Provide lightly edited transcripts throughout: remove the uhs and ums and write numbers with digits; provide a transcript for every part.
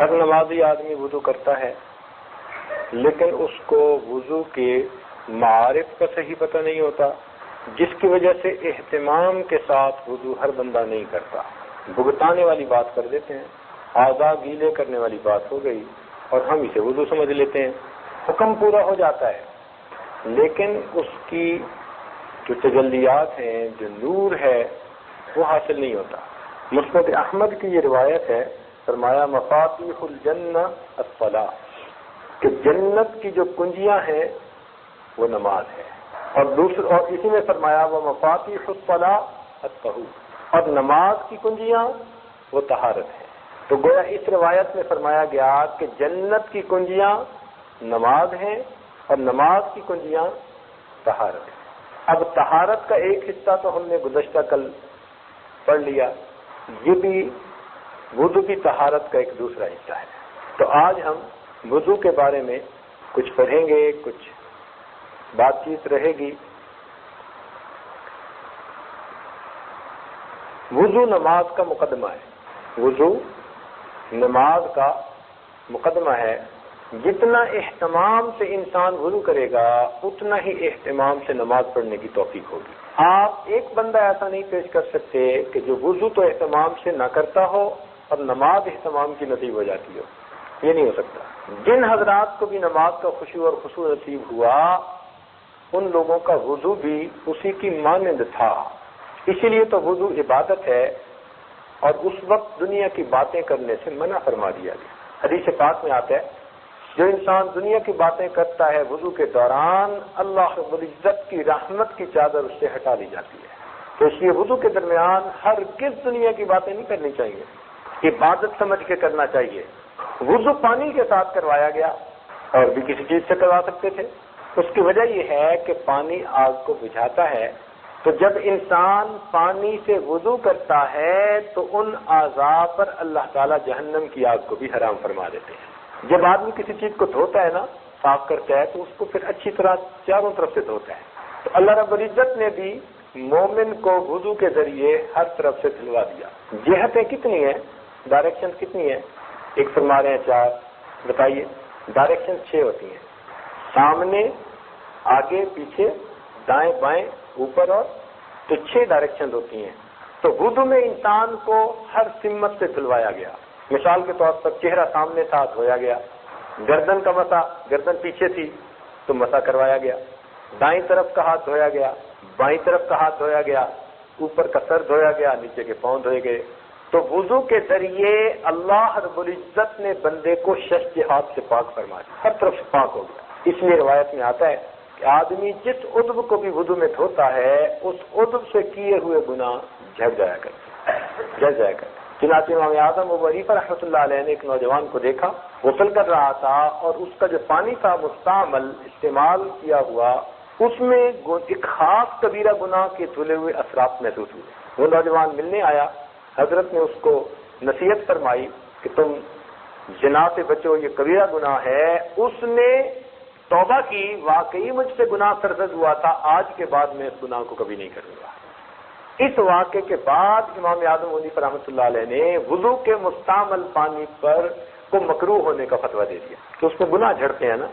ہر نمازی آدمی وضو کرتا ہے، لیکن اس کو وضو کے معارف کا صحیح پتہ نہیں ہوتا، جس کی وجہ سے اہتمام کے ساتھ وضو ہر بندہ نہیں کرتا، بھگتانے والی بات کر دیتے ہیں، اعضاء گیلے کرنے والی بات ہو گئی اور ہم اسے وضو سمجھ لیتے ہیں، حکم پورا ہو جاتا ہے، لیکن اس کی جو تجلیات ہیں، جو نور ہے، وہ حاصل نہیں ہوتا۔ مسند احمد کی یہ روایت ہے، فرمایا مفاتیح الجنہ الصلاۃ، کہ جنت کی جو کنجیاں ہیں وہ نماز ہے، اور اسی میں فرمایا وہ مفاتیح الصلاۃ الطہور، اور نماز کی کنجیاں وہ طہارت ہے۔ تو گویا اس روایت میں فرمایا گیا کہ جنت کی کنجیاں نماز ہیں اور نماز کی کنجیاں طہارت ہے۔ اب طہارت کا ایک حصہ تو ہم نے گزشتہ کل پڑھ لیا، یہ بھی وضو کی طہارت کا ایک دوسرا حصہ ہے۔ تو آج ہم وضو کے بارے میں کچھ پڑھیں گے، کچھ بات چیت رہے گی۔ وضو نماز کا مقدمہ ہے، وضو نماز کا مقدمہ ہے۔ جتنا اہتمام سے انسان وضو کرے گا اتنا ہی اہتمام سے نماز پڑھنے کی توفیق ہوگی۔ آپ ایک بندہ ایسا نہیں پیش کر سکتے کہ جو وضو تو اہتمام سے نہ کرتا ہو اور نماز اہتمام کی نصیب ہو جاتی ہو، یہ نہیں ہو سکتا۔ جن حضرات کو بھی نماز کا خشوع اور خضوع نصیب ہوا، ان لوگوں کا وضو بھی اسی کی مانند تھا۔ اسی لیے تو وضو عبادت ہے، اور اس وقت دنیا کی باتیں کرنے سے منع فرما دیا گیا۔ حدیث پاک میں آتا ہے جو انسان دنیا کی باتیں کرتا ہے وضو کے دوران، اللہ رب العزت کی رحمت کی چادر اس سے ہٹا لی جاتی ہے۔ تو اس لیے وضو کے درمیان ہرگز دنیا کی باتیں نہیں کرنی چاہیے، عبادت سمجھ کے کرنا چاہیے۔ وضو پانی کے ساتھ کروایا گیا، اور بھی کسی چیز سے کروا سکتے تھے۔ اس کی وجہ یہ ہے کہ پانی آگ کو بجھاتا ہے، تو جب انسان پانی سے وضو کرتا ہے تو ان اعضاء پر اللہ تعالی جہنم کی آگ کو بھی حرام فرما دیتے ہیں۔ جب آدمی کسی چیز کو دھوتا ہے نا، صاف کرتا ہے، تو اس کو پھر اچھی طرح چاروں طرف سے دھوتا ہے۔ تو اللہ رب العزت نے بھی مومن کو وضو کے ذریعے ہر طرف سے دھلوا دیا۔ جہتیں کتنی ہیں، ڈائریکشن کتنی ہیں؟ ایک فرما رہے ہیں 4، بتائیے۔ ڈائریکشن 6 ہوتی ہیں، سامنے، آگے، پیچھے، دائیں بائیں، اوپر، اور تو 6 ڈائریکشن ہوتی ہیں۔ تو وضو میں انسان کو ہر سمت سے دھلوایا گیا۔ مثال کے طور پر چہرہ سامنے تھا، دھویا گیا۔ گردن کا مسا، گردن پیچھے تھی تو مسا کروایا گیا۔ دائیں طرف کا ہاتھ دھویا گیا، بائیں طرف کا ہاتھ دھویا گیا، اوپر کا سر دھویا گیا، نیچے کے پاؤں دھوئے گئے۔ تو وضو کے ذریعے اللہ رب العزت نے بندے کو شش جہات سے پاک فرما دیا، ہر طرف سے پاک ہو گیا۔ اس لیے روایت میں آتا ہے کہ آدمی جس عضو کو بھی وضو میں دھوتا ہے اس عضو سے کیے ہوئے گناہ جھڑ جایا کرتے۔ چنانچہ امام اعظم ابو حنیفہ رحمۃ اللہ علیہ نے ایک نوجوان کو دیکھا، غسل کر رہا تھا، اور اس کا جو پانی تھا مستعمل، استعمال کیا ہوا، اس میں ایک خاص کبیرہ گناہ کے دھلے ہوئے اثرات محسوس ہوئے۔ وہ نوجوان ملنے آیا، حضرت نے اس کو نصیحت فرمائی کہ تم زنا سے بچو، یہ کبیرہ گناہ ہے۔ اس نے توبہ کی، واقعی مجھ سے گناہ سرزد ہوا تھا، آج کے بعد میں اس گناہ کو کبھی نہیں کروں گا۔ اس واقعے کے بعد امام اعظم ابو حنیفہ رحمۃ اللہ علیہ نے وضو کے مستعمل پانی پر کو مکروہ ہونے کا فتویٰ دے دیا کہ اس میں گناہ جھڑتے ہیں نا،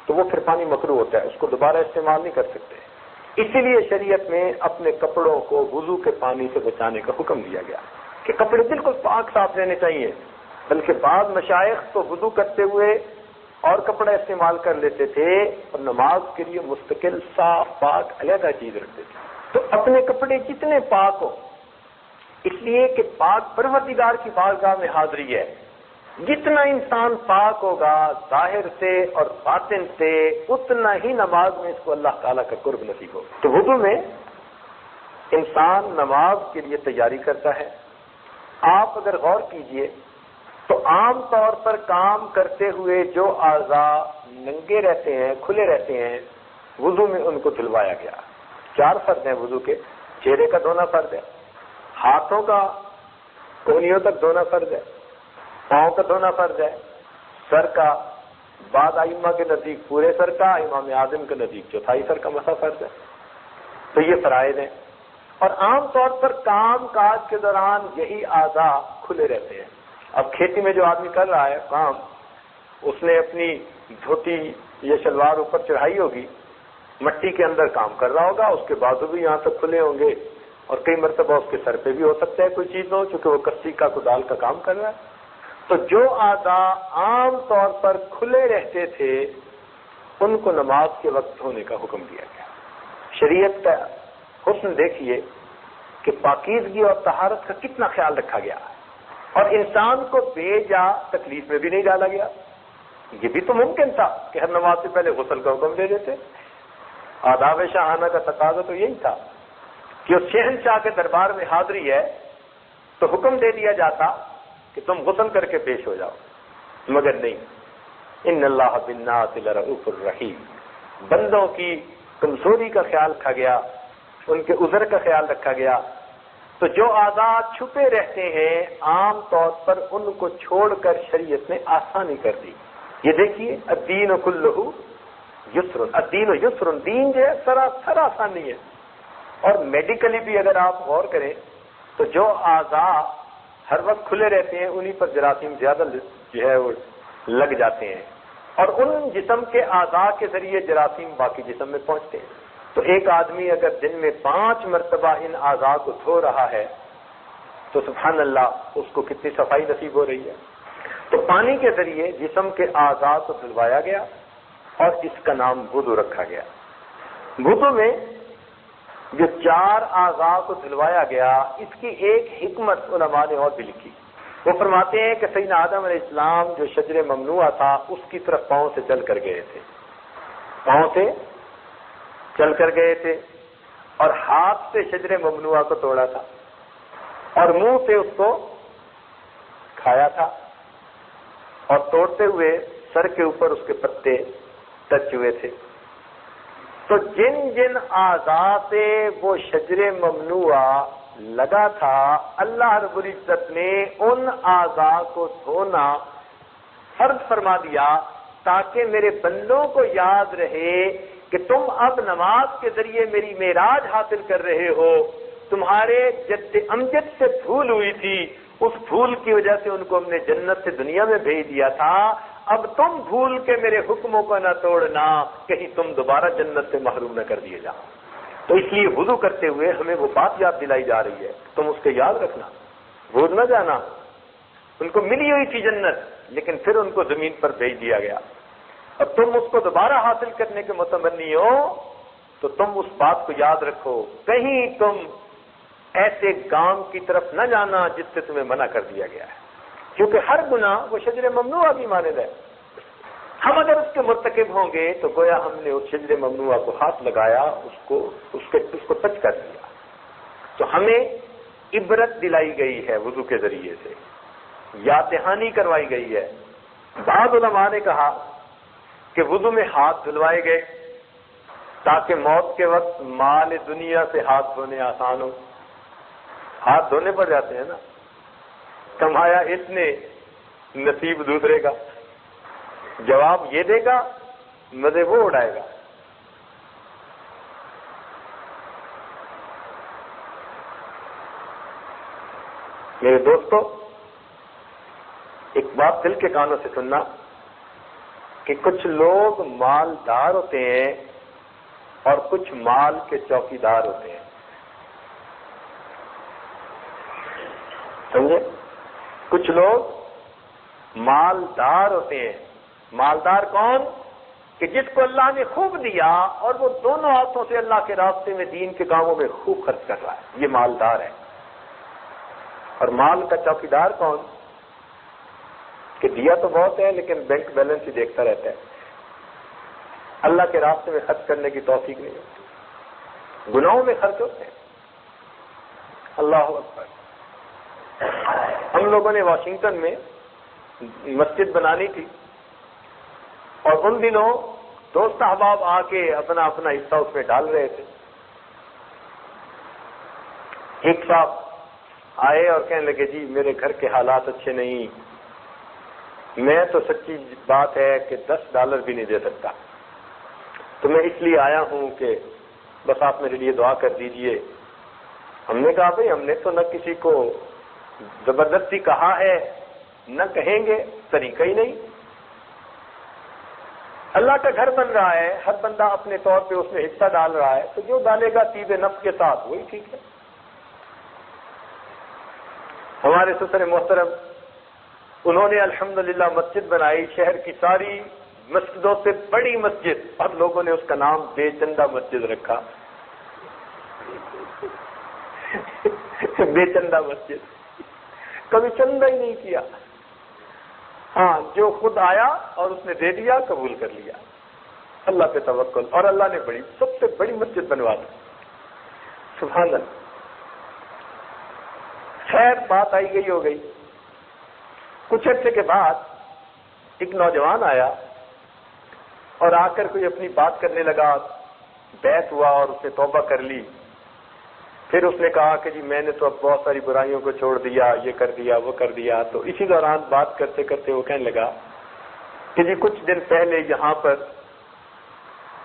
تو وہ پھر پانی مکروہ ہوتا ہے، اس کو دوبارہ استعمال نہیں کر سکتے۔ اسی لیے شریعت میں اپنے کپڑوں کو وضو کے پانی سے بچانے کا حکم دیا گیا کہ کپڑے بالکل پاک صاف رہنے چاہیے، بلکہ بعض مشائخ تو وضو کرتے ہوئے اور کپڑا استعمال کر لیتے تھے اور نماز کے لیے مستقل صاف پاک علیحدہ چیز رکھتے تھے۔ تو اپنے کپڑے جتنے پاک ہو، اس لیے کہ پاک پروردگار کی بارگاہ میں حاضری ہے، جتنا انسان پاک ہوگا ظاہر سے اور باطن سے، اتنا ہی نماز میں اس کو اللہ تعالیٰ کا قرب نصیب ہوگا۔ تو وضو میں انسان نماز کے لیے تیاری کرتا ہے۔ آپ اگر غور کیجئے تو عام طور پر کام کرتے ہوئے جو اعضاء ننگے رہتے ہیں، کھلے رہتے ہیں، وضو میں ان کو دھلوایا گیا۔ 4 فرض ہیں وضو کے، چہرے کا دھونا فرض ہے، ہاتھوں کا کونیوں تک دھونا فرض ہے، پاؤں کا دھونا فرض ہے، سر کا بعض ائمہ کے نزدیک پورے سر کا، امام اعظم کے نزدیک چوتھائی سر کا مسح فرض ہے۔ تو یہ فرائض ہیں، اور عام طور پر کام کاج کے دوران یہی اعضاء کھلے رہتے ہیں۔ اب کھیتی میں جو آدمی کر رہا ہے کام، اس نے اپنی دھوتی یا شلوار اوپر چڑھائی ہوگی، مٹی کے اندر کام کر رہا ہوگا، اس کے بازو بھی یہاں تک کھلے ہوں گے، اور کئی مرتبہ اس کے سر پہ بھی ہو سکتا ہے کوئی چیز ہو، چونکہ وہ کسی کا کدال کا کام کر رہا ہے۔ تو جو اعضاء عام طور پر کھلے رہتے تھے ان کو نماز کے وقت دھونے کا حکم دیا گیا۔ شریعت کا حسن دیکھیے کہ پاکیزگی اور طہارت کا کتنا خیال رکھا گیا، اور انسان کو بے جا تکلیف میں بھی نہیں ڈالا گیا۔ یہ بھی تو ممکن تھا کہ ہر نماز سے پہلے غسل کا حکم دے دیتے۔ آداب شاہانہ کا تقاضا تو یہی تھا کہ اس شہنشاہ کے دربار میں حاضری ہے تو حکم دے دیا جاتا کہ تم غسل کر کے پیش ہو جاؤ، مگر نہیں، ان اللہ بالناس لرؤوف الرحیم، بندوں کی کمزوری کا خیال رکھا گیا، ان کے عذر کا خیال رکھا گیا۔ تو جو اعضاء چھپے رہتے ہیں عام طور پر ان کو چھوڑ کر شریعت نے آسانی کر دی۔ یہ دیکھیے الدین کلہ یسر، الدین یسر، دین جو ہے سراسر آسانی ہے۔ اور میڈیکلی بھی اگر آپ غور کریں تو جو اعضاء ہر وقت کھلے رہتے ہیں انہی پر جراثیم زیادہ جو ہے وہ لگ جاتے ہیں، اور ان جسم کے اعضاء کے ذریعے جراثیم باقی جسم میں پہنچتے ہیں۔ تو ایک آدمی اگر دن میں 5 مرتبہ ان اعضاء کو دھو رہا ہے تو سبحان اللہ اس کو کتنی صفائی نصیب ہو رہی ہے۔ تو پانی کے ذریعے جسم کے اعضاء کو دھلوایا گیا اور اس کا نام وضو رکھا گیا۔ وضو میں جو 4 اعضاء کو دھلوایا گیا اس کی ایک حکمت علماء نے اور بھی لکھی۔ وہ فرماتے ہیں کہ سیدنا آدم علیہ السلام جو شجر ممنوع تھا اس کی طرف پاؤں سے چل کر گئے تھے، پاؤں سے چل کر گئے تھے، اور ہاتھ سے شجر ممنوع کو توڑا تھا، اور منہ سے اس کو کھایا تھا، اور توڑتے ہوئے سر کے اوپر اس کے پتے ٹچ ہوئے تھے۔ تو جن جن اعضاء سے وہ شجر ممنوع لگا تھا اللہ رب العزت نے ان اعضاء کو دھونا فرض فرما دیا تاکہ میرے بندوں کو یاد رہے کہ تم اب نماز کے ذریعے میری معراج حاصل کر رہے ہو، تمہارے جد امجد سے بھول ہوئی تھی، اس بھول کی وجہ سے ان کو ہم نے جنت سے دنیا میں بھیج دیا تھا، اب تم بھول کے میرے حکموں کو نہ توڑنا، کہیں تم دوبارہ جنت سے محروم نہ کر دیے جاؤ۔ تو اس لیے وضو کرتے ہوئے ہمیں وہ بات یاد دلائی جا رہی ہے، تم اس کے یاد رکھنا، بھول نہ جانا۔ ان کو ملی ہوئی تھی جنت، لیکن پھر ان کو زمین پر بھیج دیا گیا، اب تم اس کو دوبارہ حاصل کرنے کے متمنی ہو تو تم اس بات کو یاد رکھو، کہیں تم ایسے گام کی طرف نہ جانا جس سے تمہیں منع کر دیا گیا ہے، کیونکہ ہر گناہ وہ شجر ممنوع بھی مانند ہے۔ ہم اگر اس کے مرتکب ہوں گے تو گویا ہم نے اس شجر ممنوع کو ہاتھ لگایا، اس کو ٹچ کر دیا۔ تو ہمیں عبرت دلائی گئی ہے وضو کے ذریعے سے، یاد دہانی کروائی گئی ہے۔ بعض علماء نے کہا کہ وضو میں ہاتھ دھلوائے گئے تاکہ موت کے وقت مال دنیا سے ہاتھ دھونے آسان ہو۔ ہاتھ دھونے پڑ جاتے ہیں نا، کمایا اس نے نصیب دوسرے کا، جواب یہ دے گا مزے وہ اڑائے گا۔ میرے دوستو، ایک بات دل کے کانوں سے سننا کہ کچھ لوگ مالدار ہوتے ہیں اور کچھ مال کے چوکیدار ہوتے ہیں، سمجھے؟ کچھ لوگ مالدار ہوتے ہیں، مالدار کون؟ کہ جس کو اللہ نے خوب دیا اور وہ دونوں ہاتھوں سے اللہ کے راستے میں دین کے کاموں میں خوب خرچ کر رہا ہے، یہ مالدار ہے۔ اور مال کا چوکیدار کون؟ کہ دیا تو بہت ہے لیکن بینک بیلنس ہی دیکھتا رہتا ہے، اللہ کے راستے میں خرچ کرنے کی توفیق نہیں ہوتی، گناہوں میں خرچ ہوتے ہیں۔ اللہ اکبر۔ ہم لوگوں نے واشنگٹن میں مسجد بنانی تھی، اور ان دنوں دوست احباب آ کے اپنا اپنا حصہ اس میں ڈال رہے تھے۔ ایک صاحب آئے اور کہنے لگے جی میرے گھر کے حالات اچھے نہیں، میں تو سچی بات ہے کہ $10 بھی نہیں دے سکتا، تو میں اس لیے آیا ہوں کہ بس آپ میرے لیے دعا کر دیجئے۔ ہم نے کہا بھئی ہم نے تو نہ کسی کو زبردستی کہا ہے نہ کہیں گے، طریقہ ہی نہیں۔ اللہ کا گھر بن رہا ہے، ہر بندہ اپنے طور پہ اس میں حصہ ڈال رہا ہے، تو جو ڈالے گا طیب نفس کے ساتھ وہی ٹھیک ہے۔ ہمارے سسر محترم انہوں نے الحمدللہ مسجد بنائی، شہر کی ساری مسجدوں سے بڑی مسجد، اور لوگوں نے اس کا نام بے چندہ مسجد رکھا۔ بے چندہ مسجد، کبھی چندہ ہی نہیں کیا، ہاں جو خود آیا اور اس نے دے دیا، قبول کر لیا، اللہ پہ توکل، اور اللہ نے بڑی سب سے بڑی مسجد بنوا دی، سبحان اللہ۔ خیر بات آئی گئی ہو گئی، کچھ عرصے کے بعد ایک نوجوان آیا اور آ کر کوئی اپنی بات کرنے لگا، بیعت ہوا اور اس نے توبہ کر لی۔ پھر اس نے کہا کہ جی میں نے تو اب بہت ساری برائیوں کو چھوڑ دیا، یہ کر دیا وہ کر دیا۔ تو اسی دوران بات کرتے کرتے وہ کہنے لگا کہ جی کچھ دن پہلے یہاں پر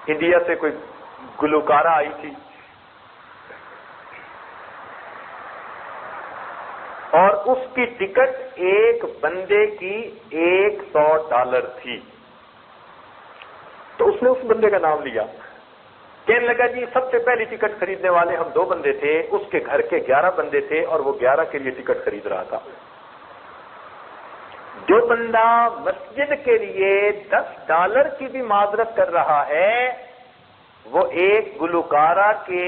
انڈیا سے کوئی گلوکارہ آئی تھی اور اس کی ٹکٹ ایک بندے کی $100 تھی۔ تو اس نے اس بندے کا نام لیا، کہنے لگا جی سب سے پہلی ٹکٹ خریدنے والے ہم 2 بندے تھے، اس کے گھر کے 11 بندے تھے اور وہ 11 کے لیے ٹکٹ خرید رہا تھا۔ جو بندہ مسجد کے لیے $10 کی بھی معذرت کر رہا ہے، وہ ایک گلوکارہ کے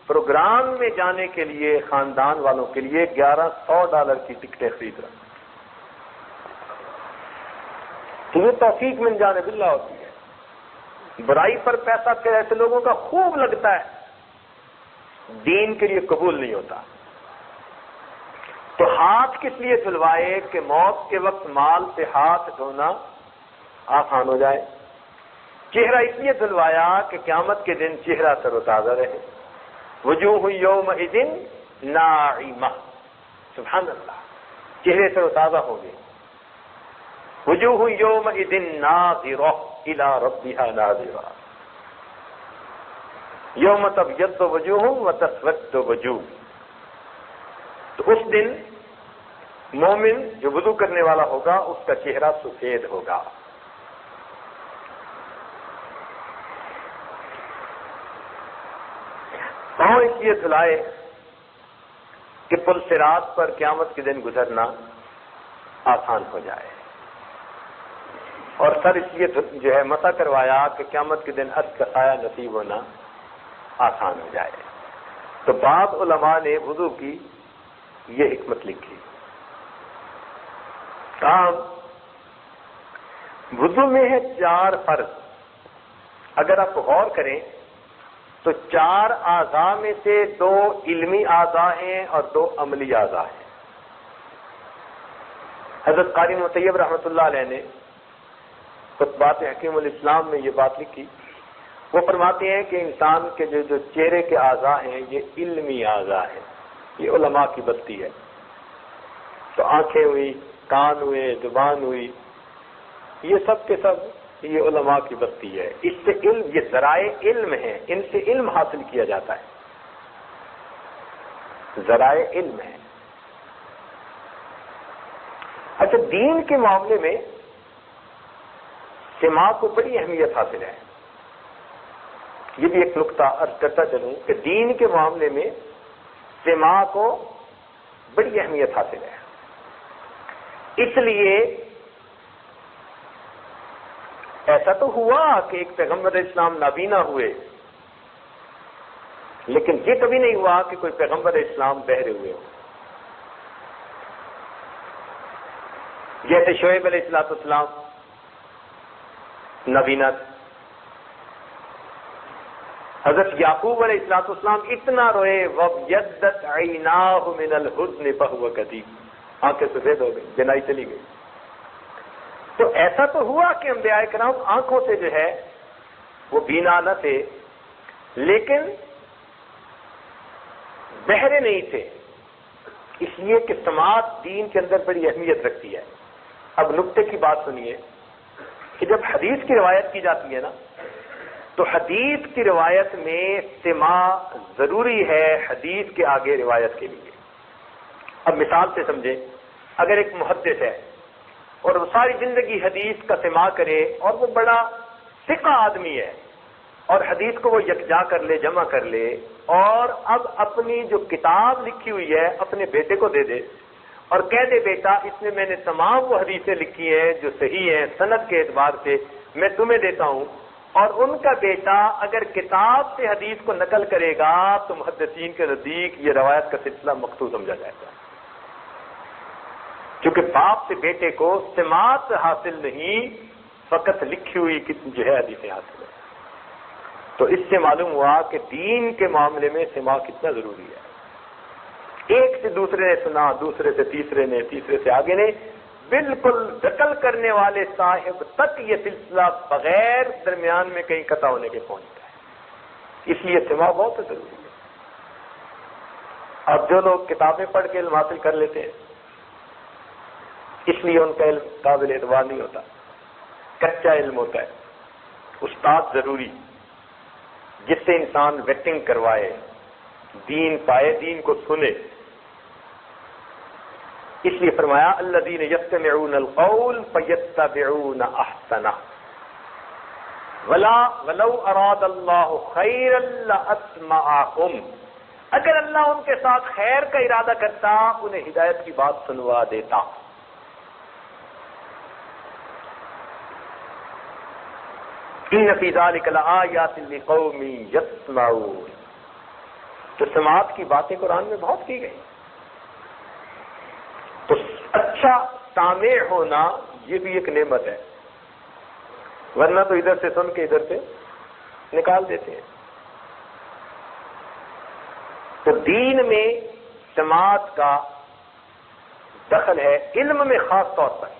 پروگرام میں جانے کے لیے خاندان والوں کے لیے $1100 کی ٹکٹیں خرید رہا۔ تو یہ توفیق من جانب اللہ ہوتی ہے۔ برائی پر پیسہ ایسے لوگوں کا خوب لگتا ہے، دین کے لیے قبول نہیں ہوتا۔ تو ہاتھ کس لیے دھلوائے کہ موت کے وقت مال سے ہاتھ دھونا آسان ہو جائے، چہرہ اس لیے دھلوایا کہ قیامت کے دن چہرہ تر و تازہ رہے۔ وجوہ یومئذ ناعمہ، سبحان اللہ، چہرے تر و تازہ ہوں گے۔ وجوہ یومئذ ناظرہ الی ربها ناظرہ، یوم تبیض وجوہ وتسود وجوہ۔ تو اس دن مومن جو وضو کرنے والا ہوگا اس کا چہرہ سفید ہوگا۔ پاؤں اس لیے دھلائے کہ پل صراط پر قیامت کے دن گزرنا آسان ہو جائے، اور سر اس لیے جو ہے مسح کروایا کہ قیامت کے دن عرش کا سایہ نصیب ہونا آسان ہو جائے۔ تو بعض علماء نے وضو کی یہ حکمت لکھی۔ کام وضو میں ہے 4 فرض، اگر آپ غور کریں تو 4 اعضاء میں سے 2 علمی اعضاء ہیں اور 2 عملی اعضاء ہیں۔ حضرت قاری مطیب رحمۃ اللہ علیہ نے خطبات حکیم الاسلام میں یہ بات لکھی، وہ فرماتے ہیں کہ انسان کے جو چہرے کے اعضاء ہیں یہ علمی اعضاء ہیں، یہ علماء کی بستی ہے۔ تو آنکھیں ہوئی، کان ہوئے، زبان ہوئی، یہ سب کے سب یہ علماء کی بستی ہے۔ اس سے علم، یہ ذرائع علم ہیں، ان سے علم حاصل کیا جاتا ہے، ذرائع علم ہیں۔ اچھا، دین کے معاملے میں سماع کو بڑی اہمیت حاصل ہے۔ یہ بھی ایک نقطہ عرض کرتا چلوں کہ دین کے معاملے میں سماع کو بڑی اہمیت حاصل ہے۔ اس لیے ایسا تو ہوا کہ ایک پیغمبر اسلام نابینا ہوئے، لیکن یہ کبھی نہیں ہوا کہ کوئی پیغمبر اسلام بہرے ہوئے ہو۔ جیسے شعیب علیہ السلام نابینا، حضرت یعقوب علیہ السلام اتنا روئے وَابْيَضَّتْ عَيْنَاهُ مِنَ الْحُزْنِ فَهُوَ كَظِيمٌ، آنکھیں سفید ہو گئی، بینائی چلی گئی۔ تو ایسا تو ہوا کہ انبیاء کرام آنکھوں سے جو ہے وہ بینا نہ تھے، لیکن بہرے نہیں تھے، اس لیے کہ سماعت دین کے اندر بڑی اہمیت رکھتی ہے۔ اب نقطے کی بات سنیے کہ جب حدیث کی روایت کی جاتی ہے نا، تو حدیث کی روایت میں سماع ضروری ہے حدیث کے آگے روایت کے لیے۔ اب مثال سے سمجھیں، اگر ایک محدث ہے اور وہ ساری زندگی حدیث کا سماع کرے اور وہ بڑا ثقہ آدمی ہے اور حدیث کو وہ یکجا کر لے، جمع کر لے، اور اب اپنی جو کتاب لکھی ہوئی ہے اپنے بیٹے کو دے دے اور کہہ دے بیٹا اس میں نے تمام وہ حدیثیں لکھی ہیں جو صحیح ہیں سند کے اعتبار سے، میں تمہیں دیتا ہوں، اور ان کا بیٹا اگر کتاب سے حدیث کو نقل کرے گا تو محدثین کے نزدیک یہ روایت کا سلسلہ مقطوع سمجھا جائے گا، کیونکہ باپ سے بیٹے کو سماعت حاصل نہیں، فقط لکھی ہوئی جو ہے حدیثیں حاصل ہے۔ تو اس سے معلوم ہوا کہ دین کے معاملے میں سماع کتنا ضروری ہے۔ ایک سے دوسرے نے سنا، دوسرے سے تیسرے نے، تیسرے سے آگے نے، بالکل نقل کرنے والے صاحب تک یہ سلسلہ بغیر درمیان میں کہیں قطع ہونے کے پہنچتا ہے۔ اس لیے سماع بہت ضروری ہے۔ اب جو لوگ کتابیں پڑھ کے علم حاصل کر لیتے ہیں اس لیے ان کا علم قابل اعتبار نہیں ہوتا، کچا علم ہوتا ہے۔ استاد ضروری جس سے انسان ویٹنگ کروائے، دین پائے، دین کو سنے۔ اس لیے فرمایا الذین یستمعون القول فیتبعون احسنہ ولو اراد اللہ خیرا لاسمعہم، اگر اللہ ان کے ساتھ خیر کا ارادہ کرتا انہیں ہدایت کی بات سنوا دیتا۔ ان فی ذلک لآیات لقوم یسمعون، تو سماعت کی باتیں قرآن میں بہت کی گئی۔ تو اچھا سامع ہونا یہ بھی ایک نعمت ہے، ورنہ تو ادھر سے سن کے ادھر سے نکال دیتے ہیں۔ تو دین میں سماعت کا دخل ہے، علم میں خاص طور پر۔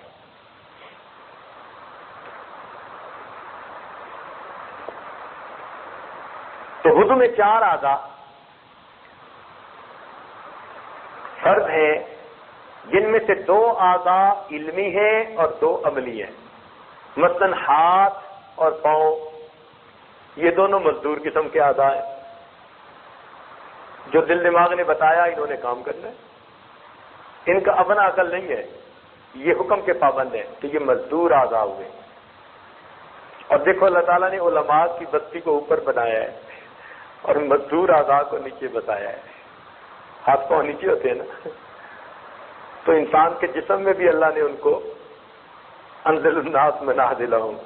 تو وضو میں 4 اعضاء فرض ہیں، جن میں سے 2 اعضاء علمی ہیں اور 2 عملی ہیں۔ مثلا ہاتھ اور پاؤں یہ دونوں مزدور قسم کے اعضاء ہیں، جو دل دماغ نے بتایا انہوں نے کام کرنا ہے، ان کا اپنا عقل نہیں ہے، یہ حکم کے پابند ہیں، تو یہ مزدور اعضاء ہوئے۔ اور دیکھو اللہ تعالیٰ نے علماء کی بستی کو اوپر بنایا ہے اور مزدور اعضاء کو نیچے بتایا ہے۔ ہاتھ پاؤں نیچے ہوتے ہیں نا، تو انسان کے جسم میں بھی اللہ نے ان کو انزل الناس منازلہم،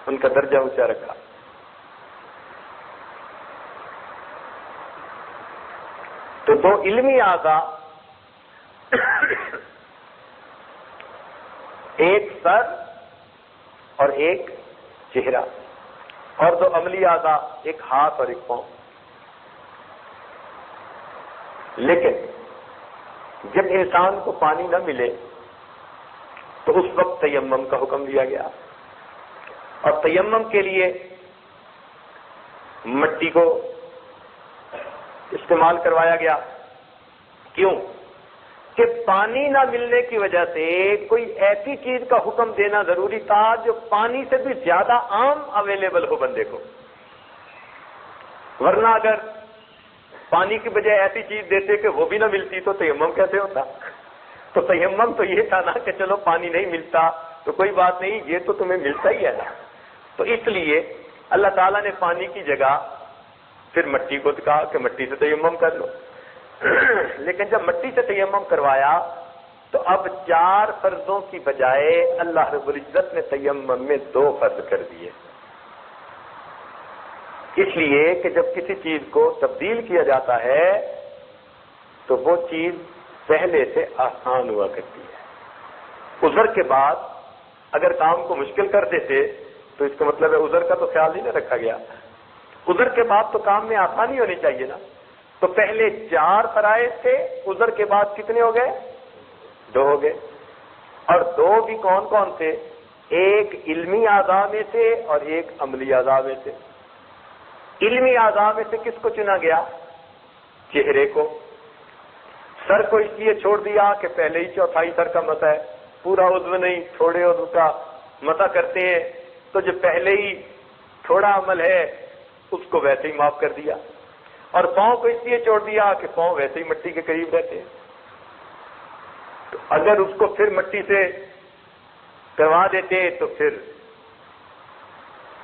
ان کا درجہ اونچا رکھا۔ تو 2 علمی اعضاء، ایک سر اور ایک چہرہ، اور 2 عملی اعضاء، ایک ہاتھ اور ایک پاؤں۔ لیکن جب انسان کو پانی نہ ملے تو اس وقت تیمم کا حکم دیا گیا، اور تیمم کے لیے مٹی کو استعمال کروایا گیا۔ کیوں؟ کہ پانی نہ ملنے کی وجہ سے کوئی ایسی چیز کا حکم دینا ضروری تھا جو پانی سے بھی زیادہ عام اویلیبل ہو بندے کو، ورنہ اگر پانی کی بجائے ایسی چیز دیتے کہ وہ بھی نہ ملتی تو تیمم کیسے ہوتا؟ تو تیمم تو یہ تھا نا کہ چلو پانی نہیں ملتا تو کوئی بات نہیں، یہ تو تمہیں ملتا ہی ہے نا۔ تو اس لیے اللہ تعالیٰ نے پانی کی جگہ پھر مٹی کو کہا کہ مٹی سے تیمم کر لو۔ لیکن جب مٹی سے تیمم کروایا تو اب 4 فرضوں کی بجائے اللہ رب العزت نے تیمم میں 2 فرض کر دیے، اس لیے کہ جب کسی چیز کو تبدیل کیا جاتا ہے تو وہ چیز پہلے سے آسان ہوا کرتی ہے۔ عذر کے بعد اگر کام کو مشکل کر دیتے تو اس کا مطلب ہے عذر کا تو خیال ہی نہ رکھا گیا۔ عذر کے بعد تو کام میں آسانی ہونی چاہیے نا۔ تو پہلے 4 فرائض تھے، عذر کے بعد کتنے ہو گئے؟ 2 ہو گئے، اور 2 بھی کون کون تھے؟ ایک علمی اعضاء میں سے اور ایک عملی اعضاء میں سے۔ علمی اعضاء میں سے کس کو چنا گیا؟ چہرے کو۔ سر کو اس لیے چھوڑ دیا کہ پہلے ہی 1/4 سر کا مسح ہے، پورا عضو نہیں، تھوڑے عضو کا مسح کرتے ہیں، تو جو پہلے ہی تھوڑا عمل ہے اس کو ویسے ہی معاف کر دیا۔ اور پاؤں کو اس لیے چھوڑ دیا کہ پاؤں ویسے ہی مٹی کے قریب رہتے ہیں، تو اگر اس کو پھر مٹی سے کروا دیتے تو پھر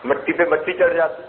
مٹی پہ مٹی چڑھ جاتی.